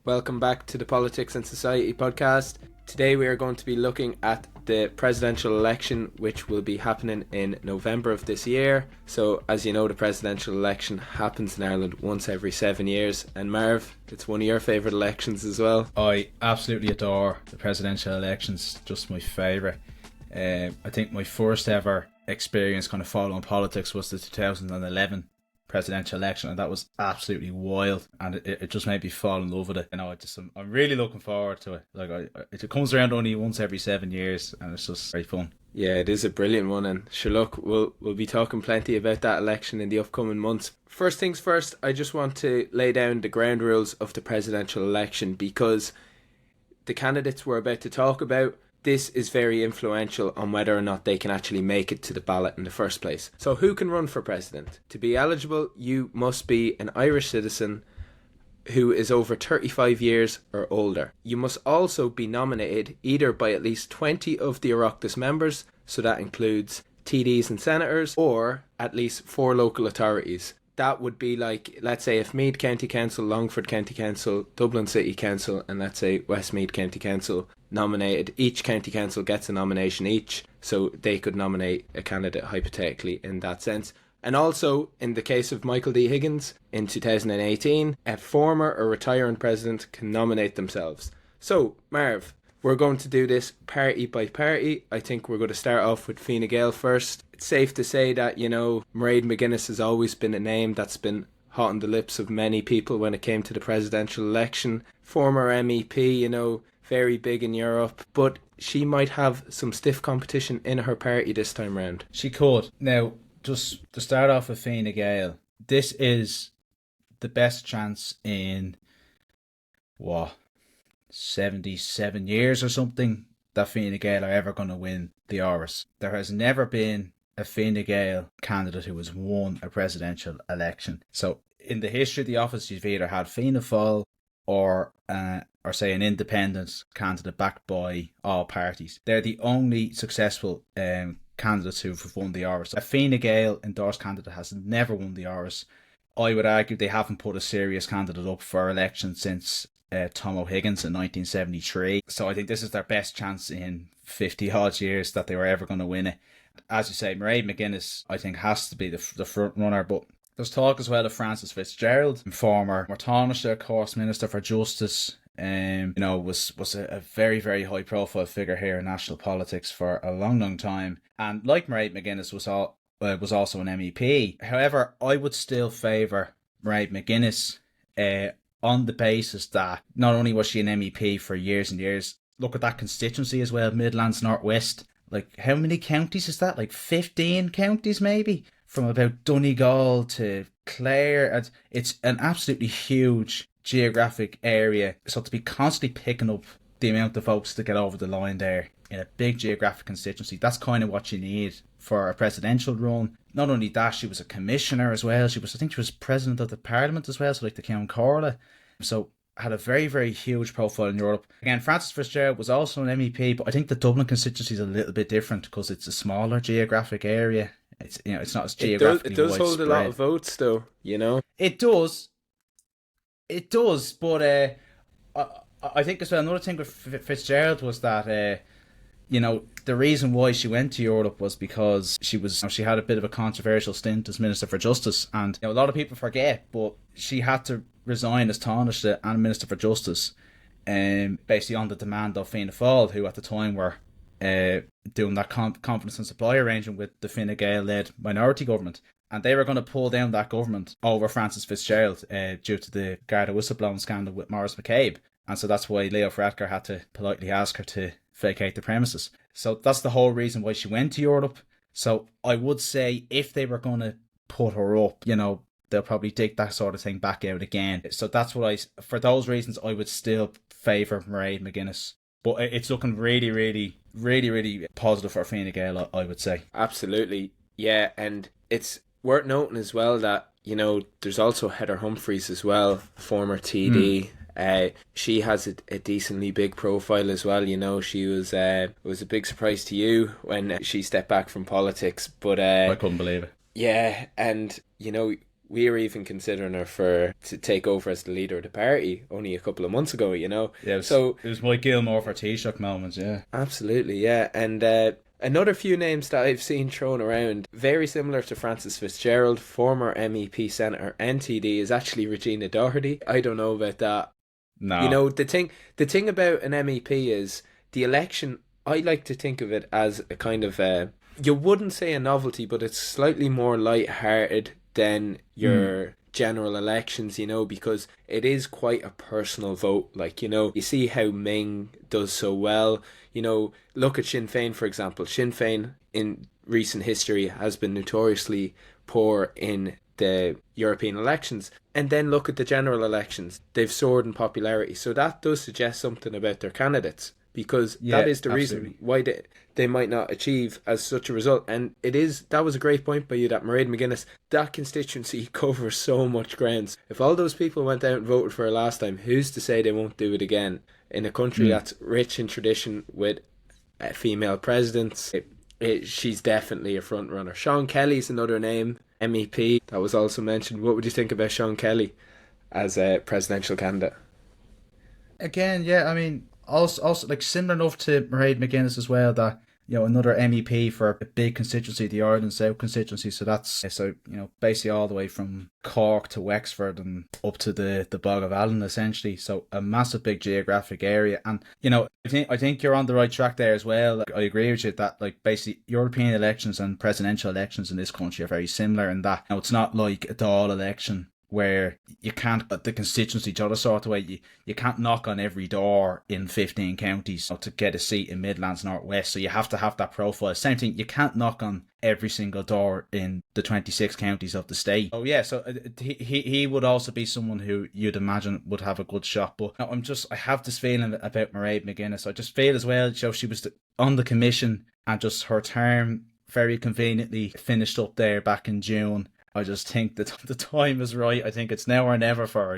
Welcome back to the Politics and Society podcast. Today we are going to be looking at the presidential election, which will be happening in November of this year. So, as you know, the presidential election happens in Ireland once every 7 years. And Marv, it's one of your favourite elections as well. I absolutely adore the presidential elections, just my favourite. I think my first ever experience kind of following politics was the 2011 presidential election, and that was absolutely wild, and it just made me fall in love with it. I'm really looking forward to it. It comes around only once every 7 years, and it's just very fun. Yeah, it is a brilliant one, and sure, look, we'll be talking plenty about that election in the upcoming months. First things first, I just want to lay down the ground rules of the presidential election, because the candidates we're about to talk about, this is very influential on whether or not they can actually make it to the ballot in the first place. So who can run for president? To be eligible, you must be an Irish citizen who is over 35 years or older. You must also be nominated either by at least 20 of the Oireachtas members, so that includes TDs and senators, or at least 4 local authorities. That would be like, let's say, if Meath County Council, Longford County Council, Dublin City Council, and let's say Westmeath County Council nominated, each county council gets a nomination each, so they could nominate a candidate hypothetically in that sense. And also, in the case of Michael D. Higgins in 2018, a former or retiring president can nominate themselves. So, Marv, we're going to do this party by party. I think we're going to start off with Fine Gael first. It's safe to say that, Mairead McGuinness has always been a name that's been hot on the lips of many people when it came to the presidential election. Former MEP, very big in Europe, but she might have some stiff competition in her party this time round. She could. Now, just to start off with Fine Gael, this is the best chance in, 77 years or something that Fine Gael are ever going to win the Áras. There has never been a Fine Gael candidate who has won a presidential election. So in the history of the office, you've either had Fianna Fáil or say an independent candidate backed by all parties. They're the only successful candidates who've won the Áras. A Fine Gael endorsed candidate has never won the Áras. I would argue they haven't put a serious candidate up for election since Tom O'Higgins in 1973. So I think this is their best chance in 50 odd years that they were ever going to win it. As you say, Mairead McGuinness, I think, has to be the front runner, but there's talk as well of Frances Fitzgerald, former Taoiseach, of course, Minister for Justice. Was a very, very high profile figure here in national politics for a long, long time. And like Mairead McGuinness was also an MEP. However, I would still favour Mairead McGuinness on the basis that not only was she an MEP for years and years, look at that constituency as well, Midlands North West. Like, how many counties is that? Like 15 counties maybe? From about Donegal to Clare. It's an absolutely huge geographic area. So to be constantly picking up the amount of votes to get over the line there in a big geographic constituency, that's kind of what you need for a presidential run. Not only that, she was a commissioner as well. I think she was president of the parliament as well, so like the Count Corla. So had a very, very huge profile in Europe. Again, Frances Fitzgerald was also an MEP, but I think the Dublin constituency is a little bit different because it's a smaller geographic area. It's not as geographically widespread. It does hold a lot of votes though, It does, but I think as well, another thing with Fitzgerald was that the reason why she went to Europe was because she had a bit of a controversial stint as Minister for Justice, and a lot of people forget, but she had to resign as Taoiseach and Minister for Justice, basically on the demand of Fianna Fáil, who at the time were doing that confidence and supply arrangement with the Fine Gael-led minority government. And they were going to pull down that government over Frances Fitzgerald due to the Garda whistleblowing scandal with Maurice McCabe. And so that's why Leo Varadkar had to politely ask her to vacate the premises. So that's the whole reason why she went to Europe. So I would say if they were going to put her up, they'll probably dig that sort of thing back out again. So that's what for those reasons, I would still favour Mairead McGuinness. But it's looking really, really, really, really positive for Fine Gael, I would say. Absolutely. Yeah, and it's worth noting as well that, there's also Heather Humphreys as well, former TD. She has a decently big profile as well. She was it was a big surprise to you when she stepped back from politics, but I couldn't believe it. Yeah, and we were even considering her to take over as the leader of the party only a couple of months ago, you know. Yeah, So it was Mike Gilmore for Taoiseach moments, yeah. absolutely, yeah. And another few names that I've seen thrown around, very similar to Francis Fitzgerald, former MEP, Senator, NTD, is actually Regina Doherty. I don't know about that. You No. know, the thing about an MEP is the election. I like to think of it as a kind of you wouldn't say a novelty, but it's slightly more light-hearted than Mm. your general elections, you know, because it is quite a personal vote. Like, you know, you see how Ming does so well. You know, look at Sinn Féin, for example. Sinn Féin in recent history has been notoriously poor in the European elections. And then look at the general elections. They've soared in popularity. So that does suggest something about their candidates, because that Yeah, is the reason absolutely. why they might not achieve as such a result. And that was a great point by you, that Mairead McGuinness, that constituency covers so much ground. If all those people went out and voted for her last time, who's to say they won't do it again in a country Mm. that's rich in tradition with female presidents? She's definitely a front runner. Sean Kelly's another name, MEP, that was also mentioned. What would you think about Sean Kelly as a presidential candidate? Again, yeah, I mean, also like similar enough to Mairead McGuinness as well, that another MEP for a big constituency, the Ireland South constituency. So that's basically all the way from Cork to Wexford and up to the Bog of Allen, essentially. So a massive, big geographic area, and I think you're on the right track there as well. Like, I agree with you that like basically European elections and presidential elections in this country are very similar in that it's not like a Dáil election where you can't, the constituency, the other sort of way, you can't knock on every door in 15 counties to get a seat in Midlands North West. So you have to have that profile. Same thing, you can't knock on every single door in the 26 counties of the state. Oh yeah, so he would also be someone who you'd imagine would have a good shot. But I have this feeling about Mairead McGuinness. I just feel as well, she was on the commission and just her term very conveniently finished up there back in June. I just think that the time is right. I think it's now or never for her,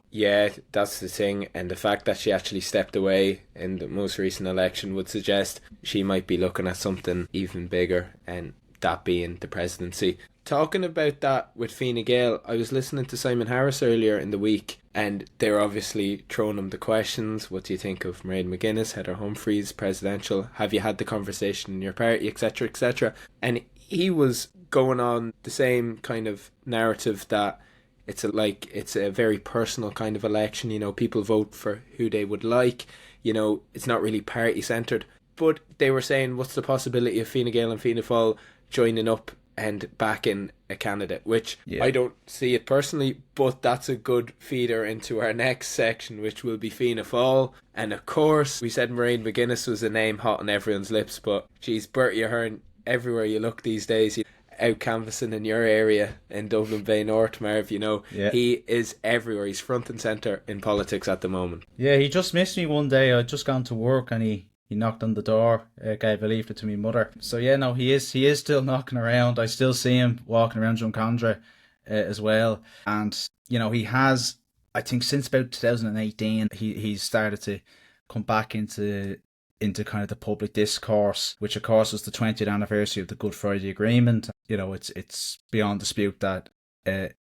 Yeah, that's the thing. And the fact that she actually stepped away in the most recent election would suggest she might be looking at something even bigger, and that being the presidency. Talking about that with Fine Gael, I was listening to Simon Harris earlier in the week, and they're obviously throwing him the questions. What do you think of Mairead McGuinness, Heather Humphreys, presidential? Have you had the conversation in your party, etc., etc.? And he was going on the same kind of narrative that it's a very personal kind of election. You know, people vote for who they would like. You know, it's not really party centred. But they were saying, what's the possibility of Fine Gael and Fianna Fáil joining up and backing a candidate? Which Yeah. I don't see it personally, but that's a good feeder into our next section, which will be Fianna Fáil. And of course, we said Mairead McGuinness was a name hot on everyone's lips, but geez, Bertie Ahern, everywhere you look these days, out canvassing in your area in Dublin Bay North, Marv, Yeah. he is everywhere. He's front and centre in politics at the moment. Yeah, he just missed me one day. I'd just gone to work and he knocked on the door, gave a leaflet to my mother. So yeah, no, he is still knocking around. I still see him walking around Drumcondra as well. And, he has, I think since about 2018, he's started to come back into kind of the public discourse, which of course was the 20th anniversary of the Good Friday Agreement. It's beyond dispute that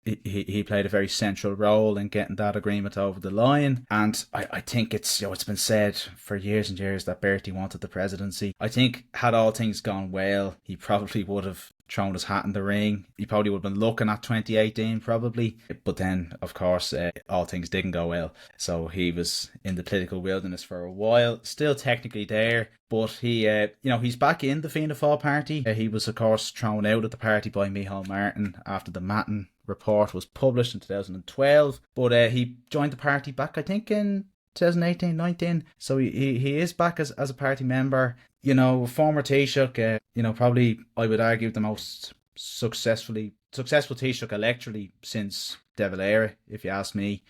he played a very central role in getting that agreement over the line. And I think it's been said for years and years that Bertie wanted the presidency. I think had all things gone well, he probably would have thrown his hat in the ring. He probably would have been looking at 2018 probably. But then, of course, all things didn't go well. So he was in the political wilderness for a while, still technically there. But he's back in the Fianna Fáil party. He was, of course, thrown out of the party by Micheál Martin after the Matin report was published in 2012. But he joined the party back, I think, in 2018-19. So he is back as a party member. Former Taoiseach, probably I would argue the most successful Taoiseach electorally since De Valera, if you ask me.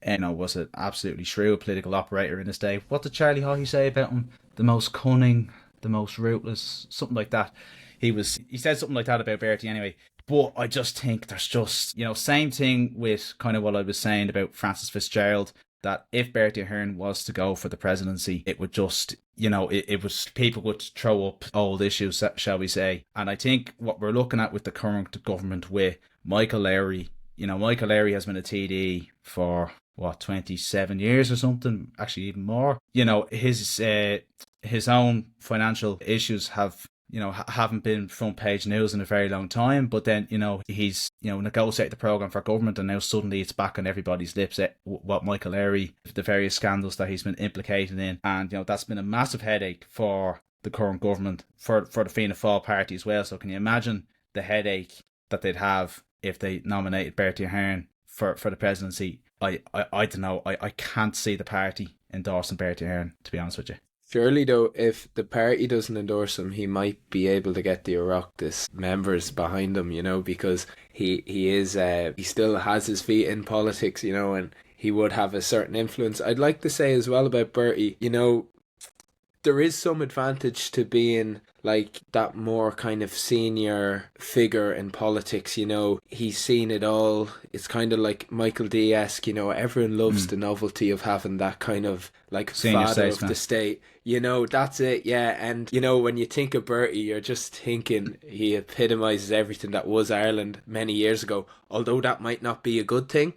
Was an absolutely shrewd political operator in his day. What did Charlie Haughey say about him? The most cunning, the most ruthless, something like that. He said something like that about Bertie anyway. But I just think there's just, same thing with kind of what I was saying about Francis Fitzgerald, that if Bertie Ahern was to go for the presidency, it would just, it was, people would throw up old issues, shall we say. And I think what we're looking at with the current government with Michael Lowry, Michael Airy has been a TD for what, 27 years or something, actually even more. His own financial issues haven't been front page news in a very long time, but then he's negotiated the program for government, and now suddenly it's back on everybody's lips what Michael Airy, the various scandals that he's been implicated in, and that's been a massive headache for the current government, for the Fianna Fáil party as well. So can you imagine the headache that they'd have if they nominated Bertie Ahern for the presidency? I don't know. I can't see the party endorsing Bertie Ahern, to be honest with you. Surely, though, if the party doesn't endorse him, he might be able to get the Oireachtas members behind him, because he still has his feet in politics, and he would have a certain influence. I'd like to say as well about Bertie, there is some advantage to being like that more kind of senior figure in politics. He's seen it all. It's kind of like Michael D-esque. Everyone loves the novelty of having that kind of like senior father statesman of the state. That's it. Yeah. And when you think of Bertie, you're just thinking he epitomizes everything that was Ireland many years ago, although that might not be a good thing.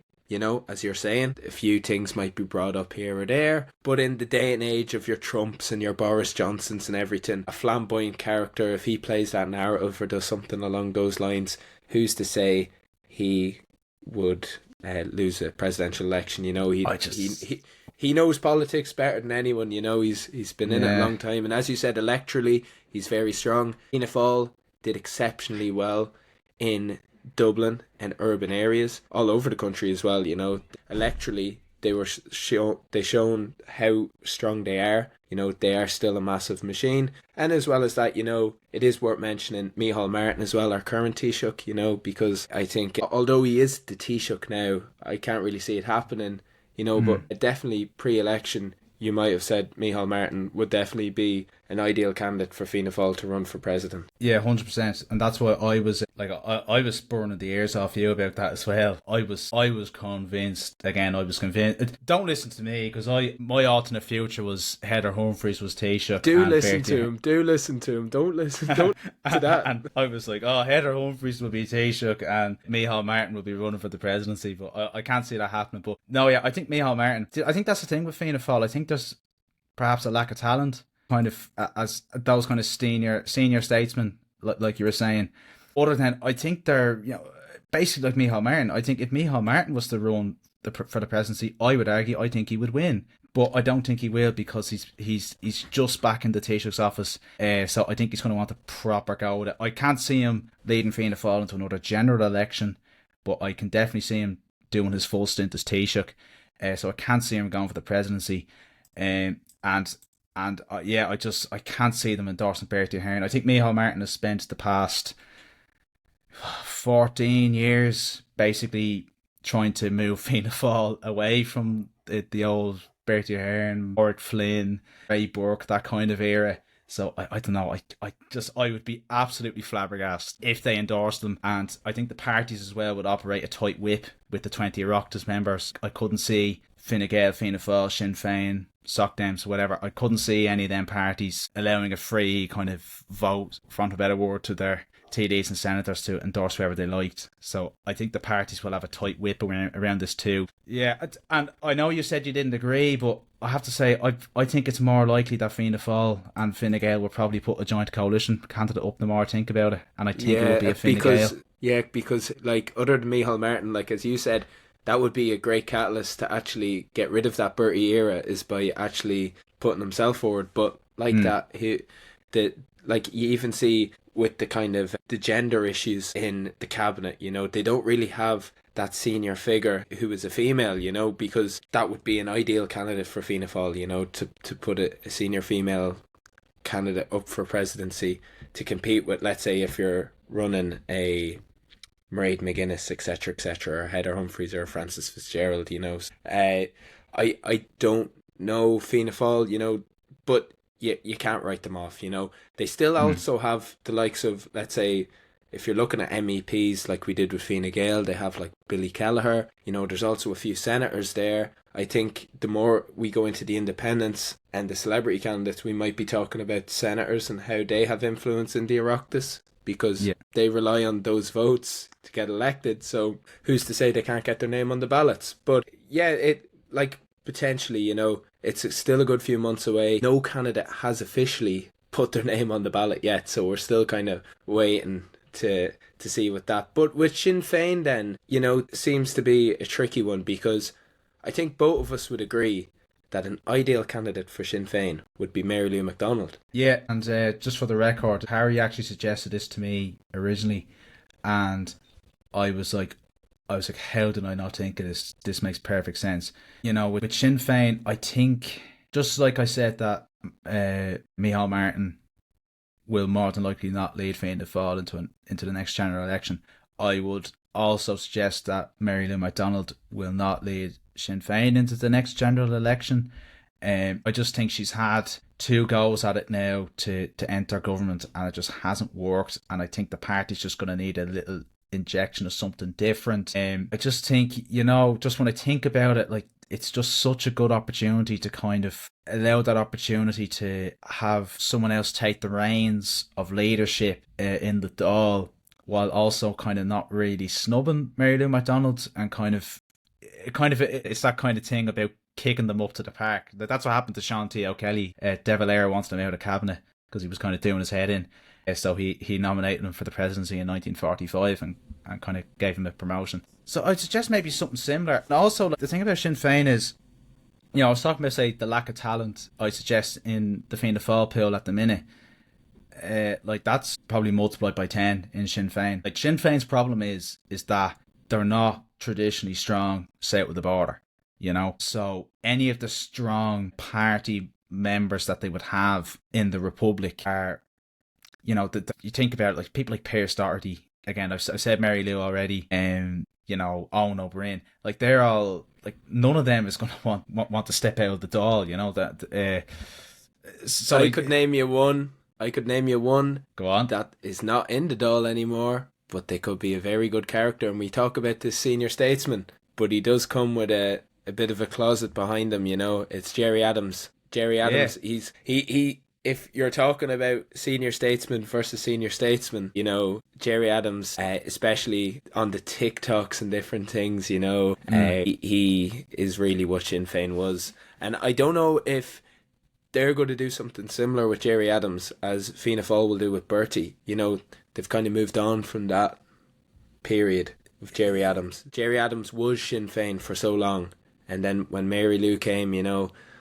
As you're saying, a few things might be brought up here or there, but in the day and age of your Trumps and your Boris Johnsons and everything, a flamboyant character, if he plays that narrative or does something along those lines, who's to say he would lose a presidential election? He knows politics better than anyone. He's been in it a long time, and as you said, electorally he's very strong. Fianna Fáil did exceptionally well in Dublin and urban areas all over the country as well. Electorally they were shown how strong they are. They are still a massive machine. And as well as that, it is worth mentioning Micheál Martin as well, our current Taoiseach, because I think although he is the Taoiseach now, I can't really see it happening, but definitely pre-election you might have said Micheál Martin would definitely be an ideal candidate for Fianna Fáil to run for president. Yeah, 100%. And that's why I was I was burning the ears off you about that as well. I was convinced. Again, I was convinced. Don't listen to me, because my alternate future was Heather Humphreys was Taoiseach. Do listen to him. Don't listen to that. And I was like, Heather Humphreys will be Taoiseach and Micheál Martin will be running for the presidency. But I can't see that happening. But no, yeah, I think Micheál Martin. I think that's the thing with Fianna Fáil. I think there's perhaps a lack of talent, kind of as those kind of senior statesmen, like you were saying. Other than, I think they're basically like Micheál Martin. I think if Micheál Martin was to run for the presidency, I would argue I think he would win, but I don't think he will, because he's just back in the Taoiseach's office. So I think he's going to want a proper go at it. I can't see him leading Fianna Fáil into another general election, but I can definitely see him doing his full stint as Taoiseach. So I can't see him going for the presidency. I can't see them endorsing Bertie Ahern. I think Micheál Martin has spent the past 14 years basically trying to move Fianna Fáil away from the old Bertie Ahern, Warwick Flynn, Ray Burke, that kind of era. So I don't know. I would be absolutely flabbergasted if they endorsed them, and I think the parties as well would operate a tight whip with the 20 Oireachtas members. I couldn't see Fine Gael, Fianna Fáil, Sinn Féin, Soc Dems, whatever. I couldn't see any of them parties allowing a free kind of vote, for want of a better word, to their TDs and senators to endorse whoever they liked. So I think the parties will have a tight whip around this too. Yeah, and I know you said you didn't agree, but I have to say I think it's more likely that Fianna Fáil and Fine Gael will probably put a joint coalition candidate up the more I think about it, and I think it will be a Fine Gael. Yeah, because like other than Micheál Martin, like as you said, that would be a great catalyst to actually get rid of that Bertie era, is by actually putting himself forward. But like like you even see with the kind of the gender issues in the cabinet, they don't really have that senior figure who is a female, because that would be an ideal candidate for Fianna Fáil, to put a senior female candidate up for presidency to compete with, let's say, if you're running a Mairead McGuinness, etc., or Heather Humphreys or Frances Fitzgerald, I don't know Fianna Fáil, but you can't write them off, They still also have the likes of, let's say, if you're looking at MEPs like we did with Fine Gael, they have like Billy Kelleher, there's also a few senators there. I think the more we go into the independents and the celebrity candidates, we might be talking about senators and how they have influence in the Oireachtas. because Yeah. they rely on those votes to get elected. So who's to say they can't get their name on the ballots? But yeah, it like potentially, it's still a good few months away. No candidate has officially put their name on the ballot yet, so we're still kind of waiting to see with that. But with Sinn Féin then, seems to be a tricky one, because I think both of us would agree that an ideal candidate for Sinn Féin would be Mary Lou McDonald. Yeah, and just for the record, Harry actually suggested this to me originally, and I was like, how did I not think of this? This makes perfect sense. With Sinn Féin, I think, just like I said, that Micheál Martin will more than likely not lead Fianna Fáil into the next general election. I would also suggest that Mary Lou McDonald will not lead Sinn Féin into the next general election. I just think she's had 2 goes at it now to enter government, and it just hasn't worked. And I think the party's just going to need a little injection of something different. I just think, just when I think about it, like, it's just such a good opportunity to kind of allow that opportunity to have someone else take the reins of leadership in the Dáil, while also kind of not really snubbing Mary Lou McDonald, and it's that kind of thing about kicking them up to the park. That's what happened to Sean T. O'Kelly. De Valera wants them out of cabinet because he was kind of doing his head in. So he nominated him for the presidency in 1945 and kind of gave him a promotion. So I'd suggest maybe something similar. And also, the thing about Sinn Féin is, I was talking about, say, the lack of talent I suggest in the Fianna Fáil pool at the minute. That's probably multiplied by 10 in Sinn Féin. Like, Sinn Féin's problem is that they're not traditionally strong south of the border, So any of the strong party members that they would have in the Republic are, you think about it, like people like Pearse Doherty. Again, I've said Mary Lou already, Owen O'Brien. Like, they're all, like, none of them is going to want to step out of the Dáil, that. So I could name you one. Go on. That is not in the Dáil anymore, but they could be a very good character. And we talk about this senior statesman, but he does come with a bit of a closet behind him. It's Jerry Adams. Jerry Adams. Yeah. He. If you're talking about senior statesman versus senior statesman, Jerry Adams, especially on the TikToks and different things, he is really what Sinn Féin was. And I don't know if they're going to do something similar with Jerry Adams as Fianna Fáil will do with Bertie. They've kind of moved on from that period of Jerry Adams. Jerry Adams was Sinn Féin for so long. And then when Mary Lou came,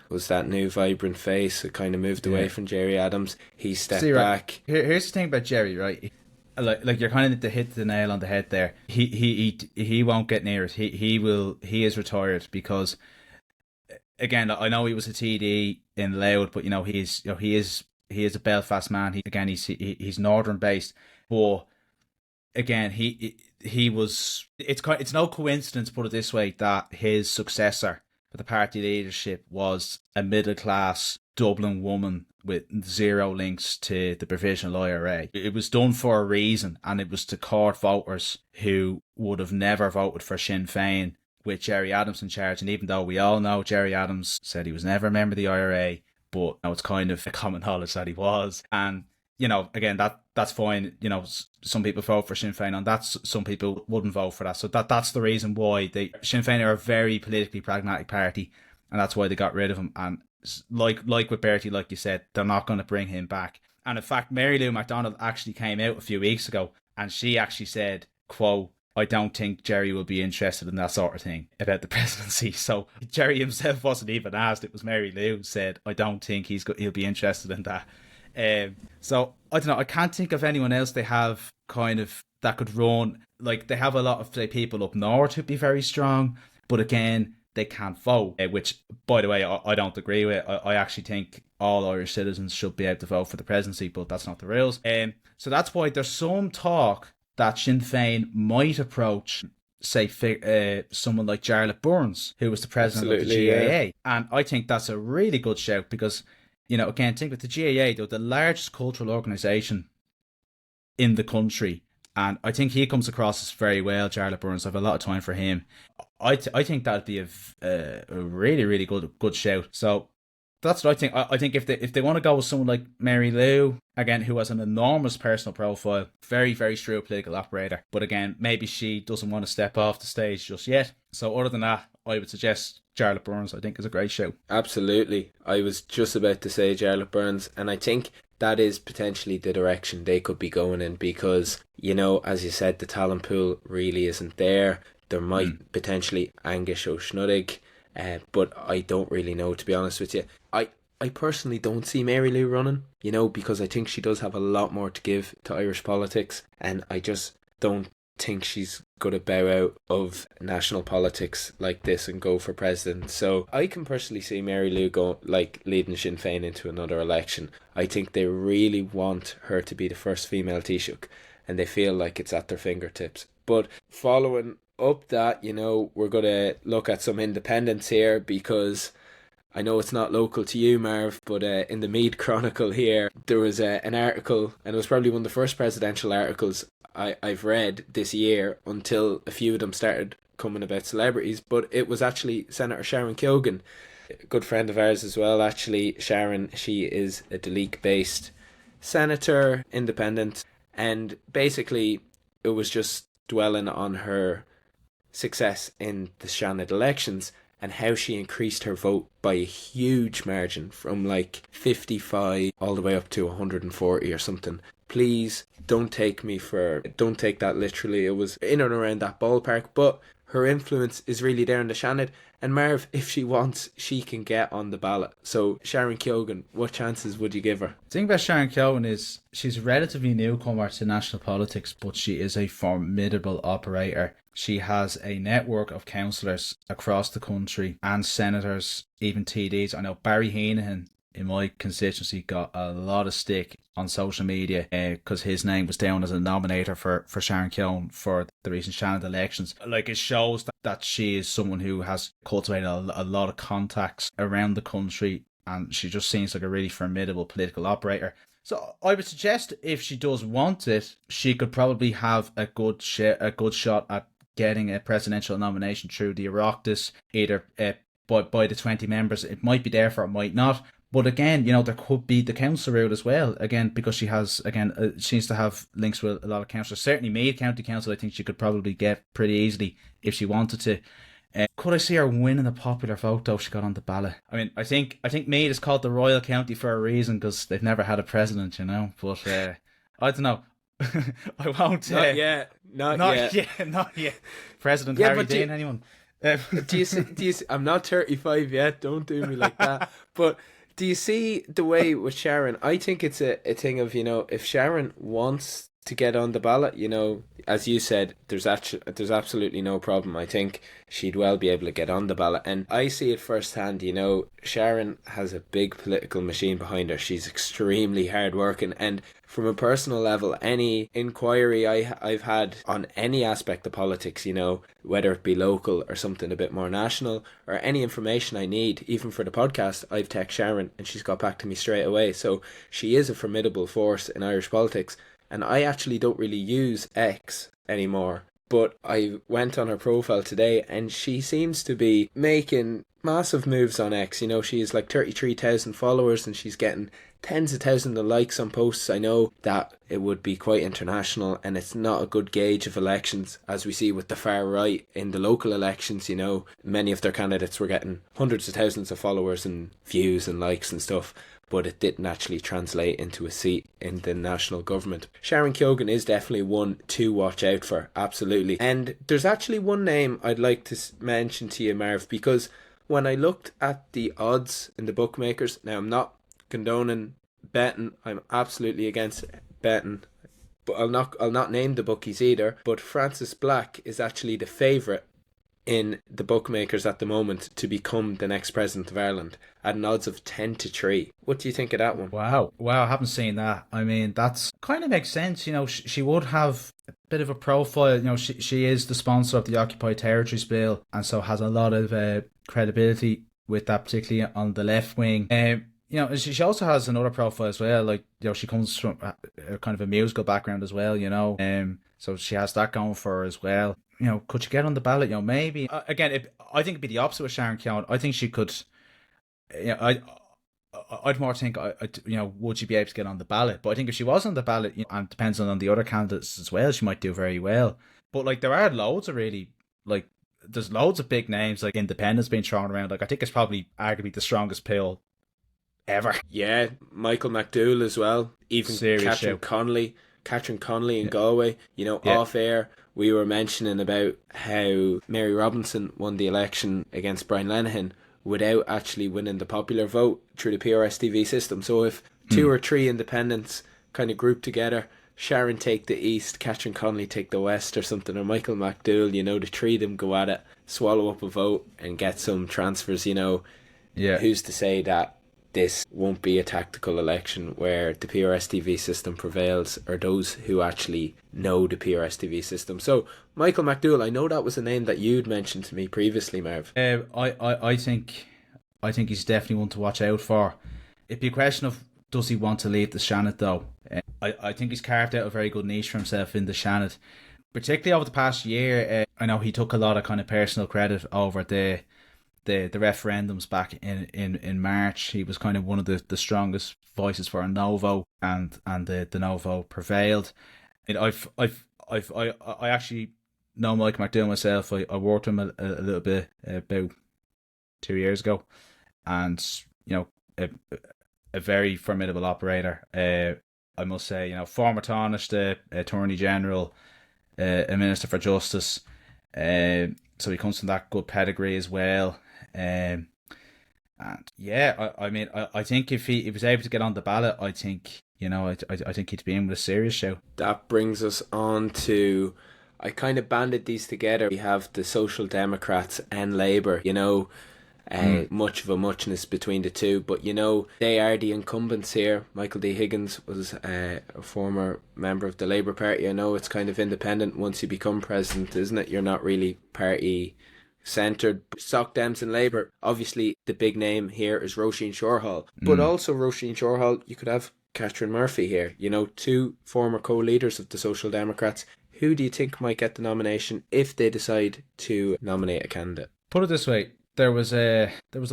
was that new vibrant face. It kind of moved away from Jerry Adams. He stepped back. Here's the thing about Jerry, right? Like you're kind of to hit the nail on the head there. He won't get near it. He is retired because, again, I know he was a TD in Louth, but he is a Belfast man. He's northern based, but again he was. It's no coincidence, put it this way, that his successor for the party leadership was a middle-class Dublin woman with 0 links to the provisional IRA. It was done for a reason, and it was to court voters who would have never voted for Sinn Féin with Jerry Adams in charge. And even though we all know Jerry Adams said he was never a member of the IRA, but it's kind of a common knowledge that he was. And, again, that's fine. Some people vote for Sinn Féin, and some people wouldn't vote for that. So that's the reason why Sinn Féin are a very politically pragmatic party, and that's why they got rid of him. And like with Bertie, like you said, they're not going to bring him back. And in fact, Mary Lou McDonald actually came out a few weeks ago, and she actually said, quote, "I don't think Jerry will be interested in that sort of thing about the presidency." So Jerry himself wasn't even asked. It was Mary Lou who said, "I don't think he'll be interested in that." So I don't know. I can't think of anyone else they have kind of that could run. Like, they have a lot of, say, people up north who'd be very strong, but again, they can't vote. Which, by the way, I don't agree with. I actually think all Irish citizens should be able to vote for the presidency, but that's not the rules. So that's why there's some talk that Sinn Féin might approach, say, someone like Jarlath Burns, who was the president of the GAA. Yeah. And I think that's a really good shout because, again, think with the GAA, they're the largest cultural organisation in the country. And I think he comes across as very well, Jarlath Burns. I have a lot of time for him. I think that'd be a really, really good shout. So That's what I think. I think if they want to go with someone like Mary Lou, again, who has an enormous personal profile, very, very shrewd political operator, but again, maybe she doesn't want to step off the stage just yet. So other than that, I would suggest Charlotte Burns. I think is a great show. Absolutely. I was just about to say Charlotte Burns, and I think that is potentially the direction they could be going in because, you know, as you said, the talent pool really isn't there. There might potentially Angus O'Schnuddig, but I don't really know, to be honest with you. I personally don't see Mary Lou running, you know, because I think she does have a lot more to give to Irish politics, and I just don't think she's going to bow out of national politics like this and go for president. So I can personally see Mary Lou go like leading Sinn Féin into another election. I think they really want her to be the first female Taoiseach, and they feel like it's at their fingertips. But following up that, you know, we're going to look at some independents here because I know it's not local to you, Marv, but in the Mead Chronicle here, there was an article, and it was probably one of the first presidential articles I've read this year until a few of them started coming about celebrities, but it was actually Senator Sharon Keoghan, a good friend of ours as well, actually. Sharon, she is a Duleek-based senator, independent, and basically it was just dwelling on her success in the Shannon elections and how she increased her vote by a huge margin from like 55 all the way up to 140 or something. Please don't take that literally. It was in and around that ballpark, but her influence is really there in the Shannon. And Marv, if she wants, she can get on the ballot. So Sharon Keoghan, what chances would you give her? The thing about Sharon Keoghan is she's a relatively newcomer to national politics, but she is a formidable operator. She has a network of councillors across the country and senators, even TDs. I know Barry Heenan in my constituency got a lot of stick on social media because his name was down as a nominator for Sharon Keoghan for the recent Shannon elections. Like, it shows that she is someone who has cultivated a lot of contacts around the country, and she just seems like a really formidable political operator. So I would suggest if she does want it, she could probably have a good shot at getting a presidential nomination through the Oireachtas, either by the 20 members. It might be there for it, might not. But again, you know, there could be the council route as well. Again, because she seems to have links with a lot of councillors. Certainly Meath County Council, I think she could probably get pretty easily if she wanted to. Could I see her winning the popular vote though if she got on the ballot? I mean, I think Meath is called the Royal County for a reason because they've never had a president, you know. But I don't know. I won't. Not yet. Not yet. President Harry Dean, anyone? Do you see? I'm not 35 yet. Don't do me like that. But do you see the way with Sharon? I think it's a thing of, you know, if Sharon wants to get on the ballot, you know, as you said, there's absolutely no problem. I think she'd well be able to get on the ballot, and I see it firsthand. You know, Sharon has a big political machine behind her. She's extremely hardworking, and from a personal level, any inquiry I've had on any aspect of politics, you know, whether it be local or something a bit more national, or any information I need, even for the podcast, I've texted Sharon and she's got back to me straight away. So she is a formidable force in Irish politics. And I actually don't really use X anymore, but I went on her profile today and she seems to be making massive moves on X. You know, she has like 33,000 followers and she's getting tens of thousands of likes on posts. I know that it would be quite international and it's not a good gauge of elections, as we see with the far right in the local elections. You know, many of their candidates were getting hundreds of thousands of followers and views and likes and stuff, but it didn't actually translate into a seat in the national government. Sharon Keoghan is definitely one to watch out for, absolutely. And there's actually one name I'd like to mention to you, Marv, because when I looked at the odds in the bookmakers, now I'm not condoning betting, I'm absolutely against betting, but I'll not name the bookies either, but Francis Black is actually the favourite in the bookmakers at the moment to become the next president of Ireland at an odds of 10-3. What do you think of that one? Wow, I haven't seen that. I mean, that's kind of makes sense. You know, she would have a bit of a profile. You know, she is the sponsor of the Occupied Territories Bill, and so has a lot of credibility with that, particularly on the left wing. You know, she also has another profile as well. Like, you know, she comes from a kind of a musical background as well, you know. So she has that going for her as well. You know, could she get on the ballot? You know, maybe. Again, I think it'd be the opposite with Sharon Keoghan. I think she could. You know, I'd more think, would she be able to get on the ballot? But I think if she was on the ballot, and depends on the other candidates as well, she might do very well. But like, there are loads of really, like, there's loads of big names like independents being thrown around. Like, I think it's probably arguably the strongest pill ever. Yeah, Michael McDowell as well. Even Serious show. Catherine Connolly in Yeah. Galway. You know, Yeah. off air, we were mentioning about how Mary Robinson won the election against Brian Lenihan without actually winning the popular vote through the PRSTV system. So if two or three independents kind of group together, Sharon take the east, Catherine Connolly take the west or something, or Michael McDowell, you know, the three of them go at it, swallow up a vote and get some transfers, you know, Yeah. who's to say that this won't be a tactical election where the PRSTV system prevails, or those who actually know the PRSTV system. So, Michael McDowell, I know that was a name that you'd mentioned to me previously, Marv. I think he's definitely one to watch out for. It'd be a question of, does he want to leave the Shannon though? I think he's carved out a very good niche for himself in the Shannon, particularly over the past year. I know he took a lot of kind of personal credit over the referendums back in March. He was kind of one of the strongest voices for a Novo, and the Novo prevailed. And I actually know Mike McDowell myself. I worked with him a little bit about 2 years ago, and a very formidable operator. I must say, former Taoiseach, Attorney General, a Minister for Justice. So he comes from that good pedigree as well. And yeah, I mean, I think if he was able to get on the ballot, I think I think he'd be in with a serious show. That brings us on to, I kind of banded these together. We have the Social Democrats and Labour, much of a muchness between the two, but they are the incumbents here. Michael D. Higgins was a former member of the Labour Party. I know it's kind of independent once you become president, isn't it? You're not really party centred. Soc Dems and Labour. Obviously, the big name here is Roisin Shorehall, but also Roisin Shorehall, you could have Catherine Murphy here. Two former co-leaders of the Social Democrats. Who do you think might get the nomination if they decide to nominate a candidate? Put it this way. There was a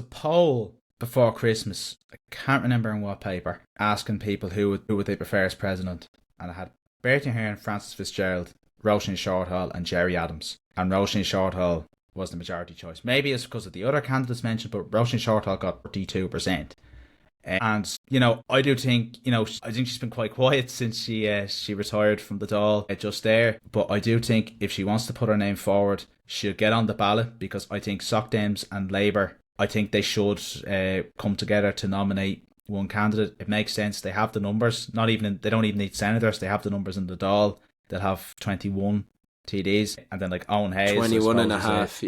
poll before Christmas. I can't remember in what paper, asking people who would they prefer as president, and I had Bertie Ahern, Francis Fitzgerald, Roisin Shorehall, and Jerry Adams. And Roisin Shorehall was the majority choice. Maybe it's because of the other candidates mentioned, but Roisin Shorehall got 32%. And I do think I think she's been quite quiet since she retired from the Dáil just there. But I do think if she wants to put her name forward, she'll get on the ballot, because I think Soc Dems and Labour, I think they should come together to nominate one candidate. It makes sense. They have the numbers. They don't even need senators. They have the numbers in the Dáil. They'll have 21 TDs, and then like Owen Hayes, 21 and a half,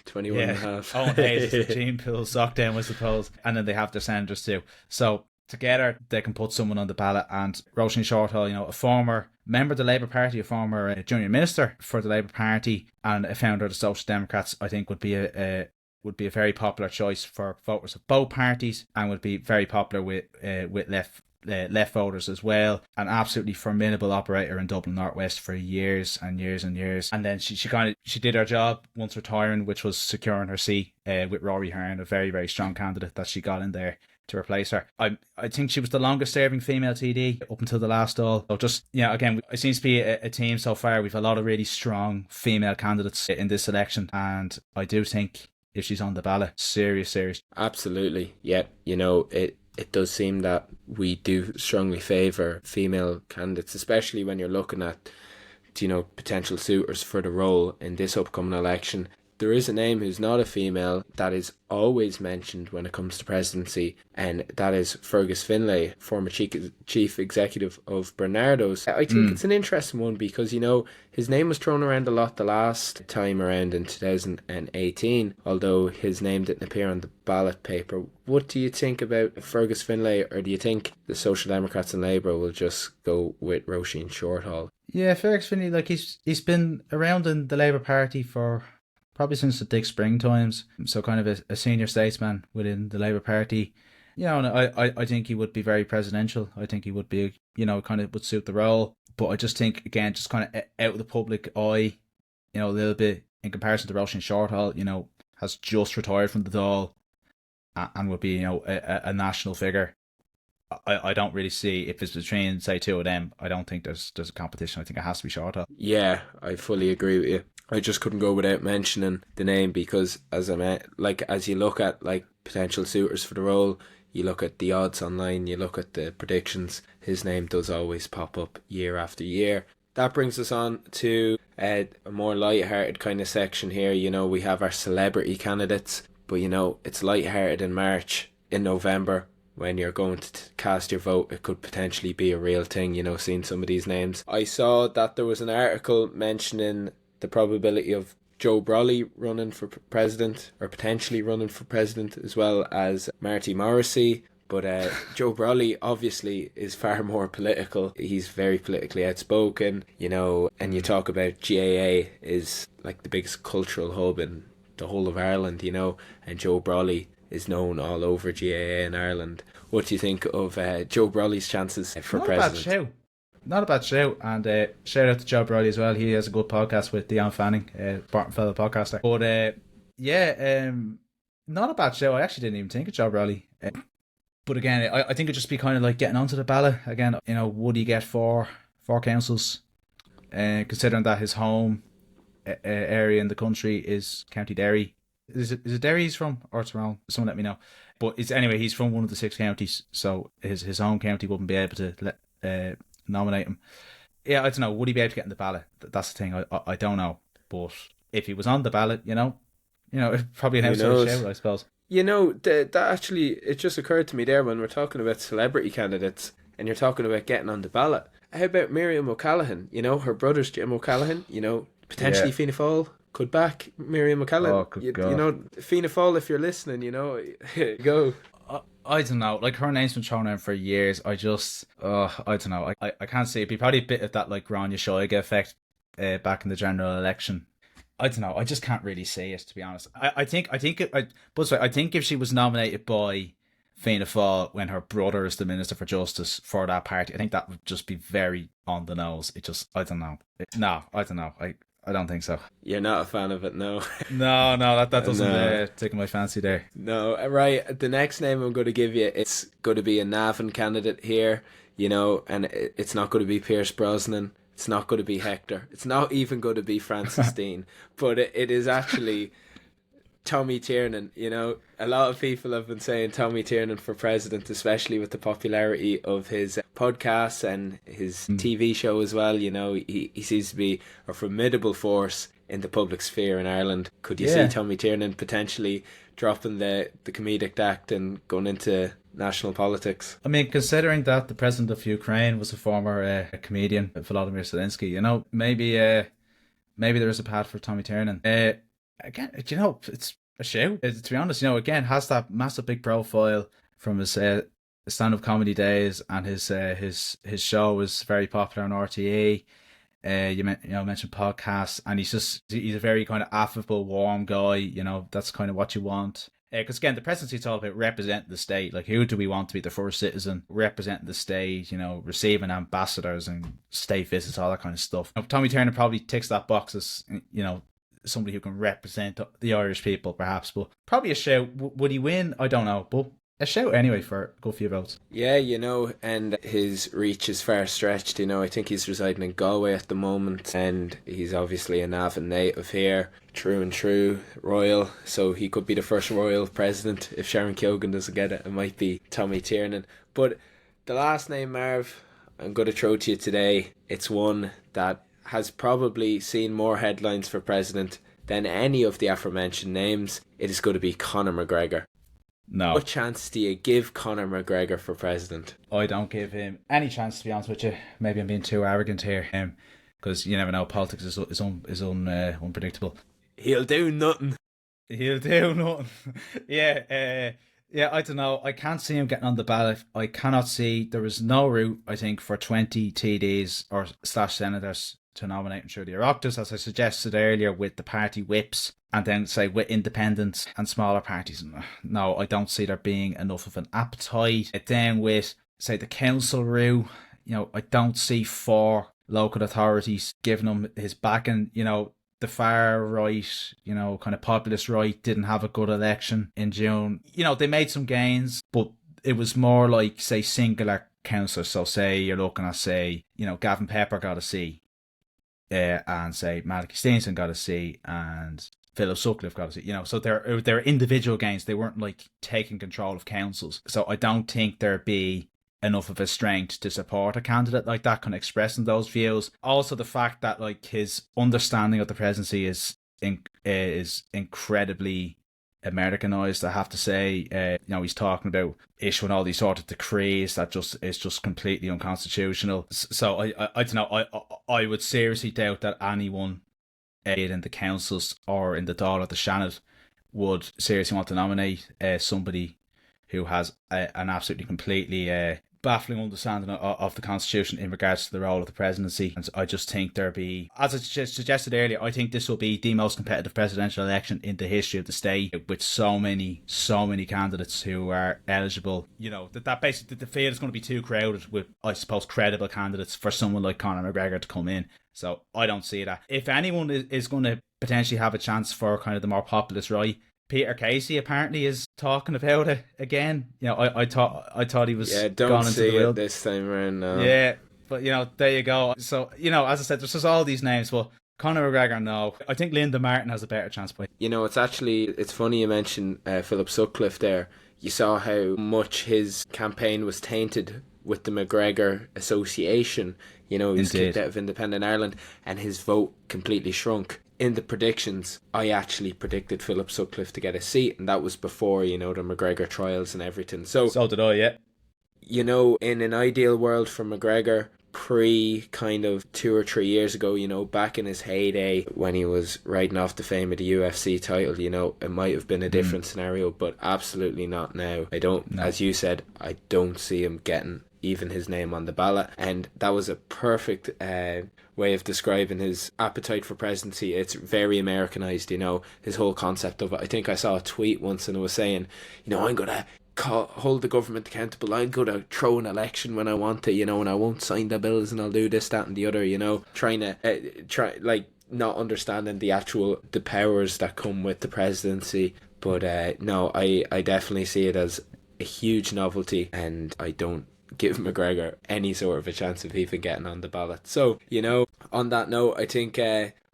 21 and a half. Owen Hayes is the team pool, Soc Dem, I suppose, and then they have their senators too. So together they can put someone on the ballot. And Roisin Shorehall, a former member of the Labour Party, a former junior minister for the Labour Party, and a founder of the Social Democrats, I think would be a very popular choice for voters of both parties, and would be very popular with left voters as well. An absolutely formidable operator in Dublin Northwest for years and years and years. And then she did her job once retiring, which was securing her seat with Rory Hearn, a very, very strong candidate that she got in there to replace her. I think she was the longest serving female TD up until the last Dáil. So just, again, it seems to be a team so far. We've a lot of really strong female candidates in this election, and I do think if she's on the ballot, serious. Absolutely. Yeah, it does seem that we do strongly favour female candidates, especially when you're looking at, potential suitors for the role in this upcoming election. There is a name who's not a female that is always mentioned when it comes to presidency, and that is Fergus Finlay, former chief executive of Bernardo's. I think it's an interesting one because, his name was thrown around a lot the last time around in 2018, although his name didn't appear on the ballot paper. What do you think about Fergus Finlay, or do you think the Social Democrats and Labour will just go with Roisin Shorehall? Yeah, Fergus Finlay, he's been around in the Labour Party for probably since the Dick Spring times, so kind of a senior statesman within the Labour Party. And I think he would be very presidential. I think he would be, kind of would suit the role. But I just think, again, just kind of out of the public eye, a little bit in comparison to Roisin Shorehall, has just retired from the Dáil. and would be, you know, a national figure. I don't really see, if it's between, say, two of them, I don't think there's a competition. I think it has to be Shortall. Yeah, I fully agree with you. I just couldn't go without mentioning the name because as you look at like potential suitors for the role, you look at the odds online, you look at the predictions, his name does always pop up year after year. That brings us on to a more light-hearted kind of section here. You know, we have our celebrity candidates, but you know, it's light-hearted in March. In November, when you're going to cast your vote, it could potentially be a real thing, you know, seeing some of these names. I saw that there was an article mentioning the probability of Joe Brolly running for president, or potentially running for president, as well as Marty Morrissey. But Joe Brolly obviously is far more political. He's very politically outspoken, you know, and you talk about GAA is like the biggest cultural hub in the whole of Ireland, you know, and Joe Brolly is known all over GAA in Ireland. What do you think of Joe Brolly's chances for president? Not a bad show. And shout out to Joe Brolly as well. He has a good podcast with Dion Fanning, fellow podcaster. But not a bad show. I actually didn't even think of Joe Brolly. But again, I think it'd just be kind of like getting onto the ballot again. You know, would he get four councils? Considering that his home area in the country is County Derry. Is it Derry he's from, or it's Tyrone? Someone let me know. But anyway, he's from one of the 6 counties, so his home county wouldn't be able to nominate him. Yeah, I don't know. Would he be able to get in the ballot? That's the thing. I don't know. But if he was on the ballot, you know, probably an outside shout, I suppose. You know, that actually, it just occurred to me there when we're talking about celebrity candidates and you're talking about getting on the ballot. How about Miriam O'Callaghan? You know, her brother's Jim O'Callaghan, you know, potentially Fianna Fáil could back Miriam O'Callaghan. Oh, good God. You know, Fianna Fáil, if you're listening, you know, go. I don't know. Like, her name's been thrown out for years. I don't know. I can't see. It'd be probably a bit of that, like, Grania Shoiga effect back in the general election. I don't know. I just can't really see it, to be honest. I think if she was nominated by Fianna Fáil when her brother is the Minister for Justice for that party, I think that would just be very on the nose. I don't know. I don't know. I don't think so. You're not a fan of it, no. No, that doesn't tickle my fancy there. No, right. The next name I'm going to give you, it's going to be a Navan candidate here, you know, and it's not going to be Pierce Brosnan. It's not going to be Hector. It's not even going to be Francis Dean. But it is actually Tommy Tiernan. You know, a lot of people have been saying Tommy Tiernan for president, especially with the popularity of his podcasts and his TV show as well. You know, he seems to be a formidable force in the public sphere in Ireland. Could you see Tommy Tiernan potentially dropping the comedic act and going into national politics? I mean, considering that the president of Ukraine was a former comedian, Volodymyr Zelensky, you know, maybe there is a path for Tommy Tiernan. Again, you know, it's a show. To be honest, you know, again, has that massive big profile from his stand-up comedy days, and his show was very popular on RTE. You mentioned podcasts, and he's a very kind of affable, warm guy. You know, that's kind of what you want. Because again, the presidency is all about representing the state. Like, who do we want to be the first citizen representing the state? You know, receiving ambassadors and state visits, all that kind of stuff. Tommy Tiernan probably ticks that box as, you know, somebody who can represent the Irish people, perhaps. But probably a shout. Would he win? I don't know. But a shout anyway for a good few votes. Yeah, you know, and his reach is far stretched. You know, I think he's residing in Galway at the moment, and he's obviously a Navan native here, true and true, royal. So he could be the first royal president. If Sharon Keoghan doesn't get it, it might be Tommy Tiernan. But the last name, Marv, I'm going to throw to you today. It's one that has probably seen more headlines for president than any of the aforementioned names. It is going to be Conor McGregor. No. What chance do you give Conor McGregor for president? I don't give him any chance, to be honest with you. Maybe I'm being too arrogant here, because you never know. Politics is unpredictable. He'll do nothing. Yeah, I don't know. I can't see him getting on the ballot. I cannot see. There is no route, I think, for 20 TDs or / senators to nominate him through the Oireachtas, as I suggested earlier, with the party whips, and then say with independents and smaller parties. No, I don't see there being enough of an appetite. Then with, say, the council route, you know, I don't see 4 local authorities giving him his backing. You know, the far right, kind of populist right didn't have a good election in June. They made some gains, but it was more like, say, singular councillors. So say you're looking at, say, Gavin Pepper got a C, and say Malachy Stevenson got a C, and Philip Sutcliffe got a C. So they're individual gains. They weren't like taking control of councils. So I don't think there'd be enough of a strength to support a candidate like that, kind of expressing those views. Also, the fact that like his understanding of the presidency is incredibly Americanized, I have to say. He's talking about issuing all these sort of decrees that is just completely unconstitutional. So I don't know. I would seriously doubt that anyone in the councils or in the Dáil or the Seanad would seriously want to nominate somebody who has an absolutely completely baffling understanding of the Constitution in regards to the role of the presidency. And I just think there'll be, as I suggested earlier, I think this will be the most competitive presidential election in the history of the state, with so many candidates who are eligible. That basically the field is going to be too crowded with, I suppose, credible candidates for someone like Conor McGregor to come in. So I don't see that. If anyone is going to potentially have a chance for kind of the more populist right, Peter Casey apparently is talking about it again. I thought he was don't gone see into the it wild this time around. No. Yeah, but there you go. So as I said, there's just all these names. But Conor McGregor, no. I think Linda Martin has a better chance. But it's funny you mentioned Philip Sutcliffe there. You saw how much his campaign was tainted with the McGregor association. He was kicked out of Independent Ireland, and his vote completely shrunk. In the predictions, I actually predicted Philip Sutcliffe to get a seat, and that was before, the McGregor trials and everything. So did I, yeah. In an ideal world for McGregor, pre kind of 2 or 3 years ago, back in his heyday when he was riding off the fame of the UFC title, it might have been a different scenario, but absolutely not now. As you said, I don't see him getting even his name on the ballot, and that was a perfect way of describing his appetite for presidency. It's very Americanized, his whole concept of it. I think I saw a tweet once and it was saying, I'm gonna hold the government accountable, I'm gonna throw an election when I want to, and I won't sign the bills, and I'll do this, that and the other, trying to not understanding the powers that come with the presidency. But no, I definitely see it as a huge novelty, and I don't give McGregor any sort of a chance of even getting on the ballot. So, on that note, I think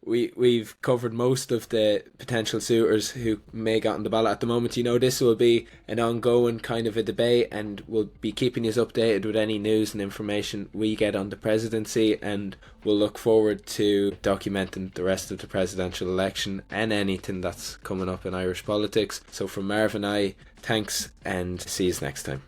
we've covered most of the potential suitors who may get on the ballot at the moment. This will be an ongoing kind of a debate, and we'll be keeping you updated with any news and information we get on the presidency, and we'll look forward to documenting the rest of the presidential election and anything that's coming up in Irish politics. So from Marv and I, thanks, and see you next time.